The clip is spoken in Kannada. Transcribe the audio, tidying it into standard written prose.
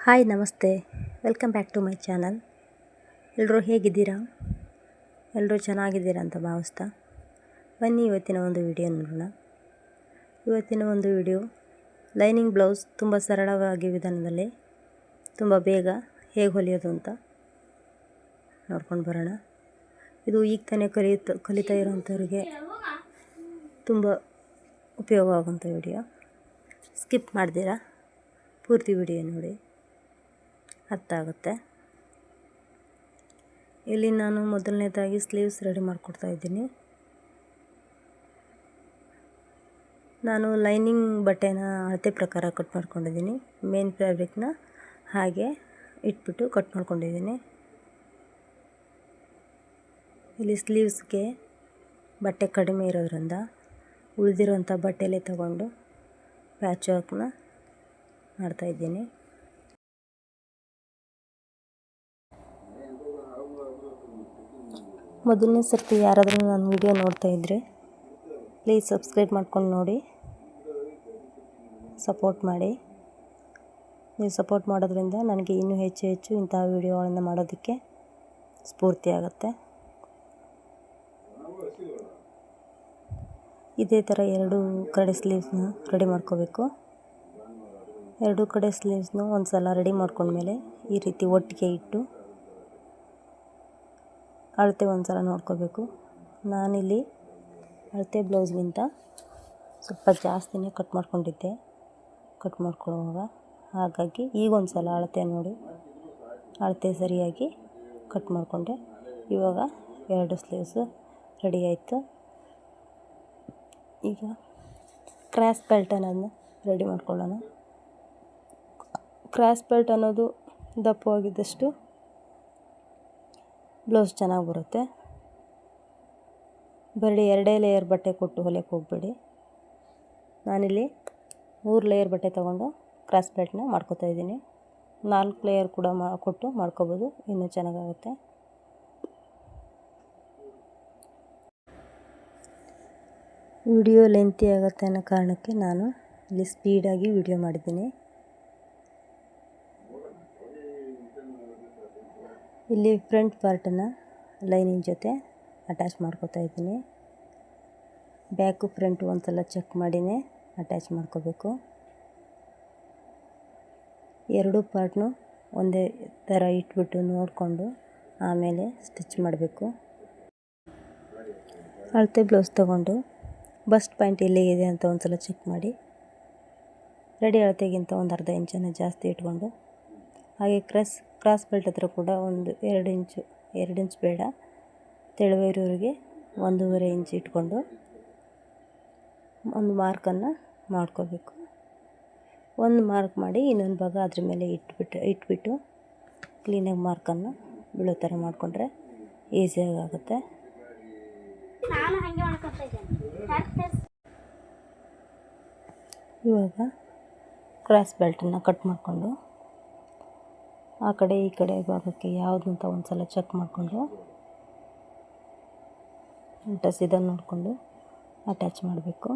ಹಾಯ್ ನಮಸ್ತೆ, welcome back to my channel. ಎಲ್ಲರೂ ಹೇಗಿದ್ದೀರಾ? ಎಲ್ಲರೂ ಚೆನ್ನಾಗಿದ್ದೀರಾ ಅಂತ ಭಾವಿಸ್ತಾ ಬನ್ನಿ ಇವತ್ತಿನ ಒಂದು ವಿಡಿಯೋ ನೋಡೋಣ. ಇವತ್ತಿನ ಒಂದು ವಿಡಿಯೋ ಲೈನಿಂಗ್ ಬ್ಲೌಸ್ ತುಂಬ ಸರಳವಾಗಿ ವಿಧಾನದಲ್ಲಿ ತುಂಬ ಬೇಗ ಹೇಗೆ ಹೊಲಿಯೋದು ಅಂತ ನೋಡ್ಕೊಂಡು ಬರೋಣ. ಇದು ಈಗ ತಾನೇ ಕಲಿತಾ ಇರೋಂಥವ್ರಿಗೆ ತುಂಬ ಉಪಯೋಗ ಆಗುವಂಥ ವಿಡಿಯೋ. ಸ್ಕಿಪ್ ಮಾಡ್ತೀರಾ, ಪೂರ್ತಿ ವಿಡಿಯೋ ನೋಡಿ, ಅರ್ಥ ಆಗುತ್ತೆ. ಇಲ್ಲಿ ನಾನು ಮೊದಲನೇದಾಗಿ ಸ್ಲೀವ್ಸ್ ರೆಡಿ ಮಾಡಿಕೊಡ್ತಾ ಇದ್ದೀನಿ. ನಾನು ಲೈನಿಂಗ್ ಬಟ್ಟೆನ ಅಳತೆ ಪ್ರಕಾರ ಕಟ್ ಮಾಡ್ಕೊಂಡಿದ್ದೀನಿ. ಮೇನ್ ಫ್ಯಾಬ್ರಿಕ್ನ ಹಾಗೆ ಇಟ್ಬಿಟ್ಟು ಕಟ್ ಮಾಡ್ಕೊಂಡಿದ್ದೀನಿ. ಇಲ್ಲಿ ಸ್ಲೀವ್ಸ್ಗೆ ಬಟ್ಟೆ ಕಡಿಮೆ ಇರೋದ್ರಿಂದ ಉಳಿದಿರೋಂಥ ಬಟ್ಟೆಯಲ್ಲೇ ತಗೊಂಡು ಪ್ಯಾಚ್ ವರ್ಕ್ನ ಮಾಡ್ತಾಯಿದ್ದೀನಿ. ಮೊದಲನೇ ಸರ್ತಿ ಯಾರಾದರೂ ನನ್ನ ವಿಡಿಯೋ ನೋಡ್ತಾ ಇದ್ದರೆ ಪ್ಲೀಸ್ ಸಬ್ಸ್ಕ್ರೈಬ್ ಮಾಡ್ಕೊಂಡು ನೋಡಿ, ಸಪೋರ್ಟ್ ಮಾಡಿ. ನೀವು ಸಪೋರ್ಟ್ ಮಾಡೋದ್ರಿಂದ ನನಗೆ ಇನ್ನೂ ಹೆಚ್ಚು ಇಂತಹ ವಿಡಿಯೋಗಳನ್ನು ಮಾಡೋದಕ್ಕೆ ಸ್ಫೂರ್ತಿ ಆಗುತ್ತೆ. ಇದೇ ಥರ ಎರಡು ಕಡೆ ಸ್ಲೀವ್ಸ್ನ ರೆಡಿ ಮಾಡ್ಕೋಬೇಕು. ಎರಡು ಕಡೆ ಸ್ಲೀವ್ಸ್ನ ಒಂದು ಸಲ ರೆಡಿ ಮಾಡ್ಕೊಂಡ್ಮೇಲೆ ಈ ರೀತಿ ಒಟ್ಟಿಗೆ ಇಟ್ಟು ಅಳತೆ ಒಂದು ಸಲ ನೋಡ್ಕೋಬೇಕು. ನಾನಿಲ್ಲಿ ಅಳತೆ ಬ್ಲೌಸ್ಗಿಂತ ಸ್ವಲ್ಪ ಜಾಸ್ತಿನೇ ಕಟ್ ಮಾಡ್ಕೊಂಡಿದ್ದೆ ಕಟ್ ಮಾಡ್ಕೊಳ್ಳುವಾಗ. ಹಾಗಾಗಿ ಈಗ ಒಂದು ಸಲ ಅಳತೆ ನೋಡಿ ಅಳತೆ ಸರಿಯಾಗಿ ಕಟ್ ಮಾಡಿಕೊಂಡೆ. ಇವಾಗ ಎರಡು ಸ್ಲೀವ್ಸು ರೆಡಿ ಆಯಿತು. ಈಗ ಕ್ರಾಸ್ ಬೆಲ್ಟ್ ಅನ್ನೋದನ್ನ ರೆಡಿ ಮಾಡ್ಕೊಳ್ಳೋಣ. ಕ್ರಾಸ್ ಬೆಲ್ಟ್ ಅನ್ನೋದು ದಪ್ಪವಾಗಿದ್ದಷ್ಟು ಬ್ಲೌಸ್ ಚೆನ್ನಾಗಿ ಬರುತ್ತೆ. ಬರೀ 2 ಲೇಯರ್ ಬಟ್ಟೆ ಕೊಟ್ಟು ಹೊಲಿಯಕ್ಕೆ ಹೋಗಬೇಡಿ. ನಾನಿಲ್ಲಿ 3 ಲೇಯರ್ ಬಟ್ಟೆ ತೊಗೊಂಡು ಕ್ರಾಸ್ ಬೆಲ್ಟ್ನ ಮಾಡ್ಕೋತಾ ಇದ್ದೀನಿ. 4 ಲೇಯರ್ ಕೂಡ ಕೊಟ್ಟು ಮಾಡ್ಕೋಬೋದು, ಇನ್ನೂ ಚೆನ್ನಾಗಾಗುತ್ತೆ. ವಿಡಿಯೋ ಲೆಂತಿ ಆಗುತ್ತೆ ಅನ್ನೋ ಕಾರಣಕ್ಕೆ ನಾನು ಇಲ್ಲಿ ಸ್ಪೀಡಾಗಿ ವಿಡಿಯೋ ಮಾಡಿದ್ದೀನಿ. ಇಲ್ಲಿ ಫ್ರಂಟ್ ಪಾರ್ಟನ್ನು ಲೈನಿಂಗ್ ಜೊತೆ ಅಟ್ಯಾಚ್ ಮಾಡ್ಕೋತಾ ಇದ್ದೀನಿ. ಬ್ಯಾಕು ಫ್ರಂಟು ಒಂದು ಸಲ ಚೆಕ್ ಮಾಡಿನೇ ಅಟ್ಯಾಚ್ ಮಾಡ್ಕೋಬೇಕು. ಎರಡೂ ಪಾರ್ಟ್ನು ಒಂದೇ ಥರ ಇಟ್ಬಿಟ್ಟು ನೋಡಿಕೊಂಡು ಆಮೇಲೆ ಸ್ಟಿಚ್ ಮಾಡಬೇಕು. ಅಳತೆ ಬ್ಲೌಸ್ ತೊಗೊಂಡು ಬಸ್ಟ್ ಪಾಯಿಂಟ್ ಎಲ್ಲಿ ಇದೆ ಅಂತ ಒಂದು ಸಲ ಚೆಕ್ ಮಾಡಿ, ರೆಡಿ ಅಳತೆಗಿಂತ ಒಂದು ಅರ್ಧ ಇಂಚನ್ನು ಜಾಸ್ತಿ ಇಟ್ಕೊಂಡು, ಹಾಗೆ ಕ್ರಾಸ್ ಬೆಲ್ಟ್ ಹತ್ರ ಕೂಡ ಒಂದು 2 ಇಂಚ್ ಬೇಡ, ತೆಳುವಿರೋರಿಗೆ 1.5 ಇಂಚ್ ಇಟ್ಕೊಂಡು ಒಂದು ಮಾರ್ಕನ್ನು ಮಾಡ್ಕೋಬೇಕು. ಒಂದು ಮಾರ್ಕ್ ಮಾಡಿ ಇನ್ನೊಂದು ಭಾಗ ಅದ್ರ ಮೇಲೆ ಇಟ್ಬಿಟ್ಟು ಕ್ಲೀನಾಗಿ ಮಾರ್ಕನ್ನು ಬೀಳೋ ಥರ ಮಾಡಿಕೊಂಡ್ರೆ ಈಸಿಯಾಗಿ ಆಗುತ್ತೆ. ಇವಾಗ ಕ್ರಾಸ್ ಬೆಲ್ಟನ್ನು ಕಟ್ ಮಾಡಿಕೊಂಡು ಆ ಕಡೆ ಈ ಕಡೆ ಭಾಗಕ್ಕೆ ಯಾವುದು ಅಂತ ಒಂದು ಸಲ ಚೆಕ್ ಮಾಡಿಕೊಂಡು ಉಲ್ಟಾ ಸೀದಾ ನೋಡಿಕೊಂಡು ಅಟ್ಯಾಚ್ ಮಾಡಬೇಕು.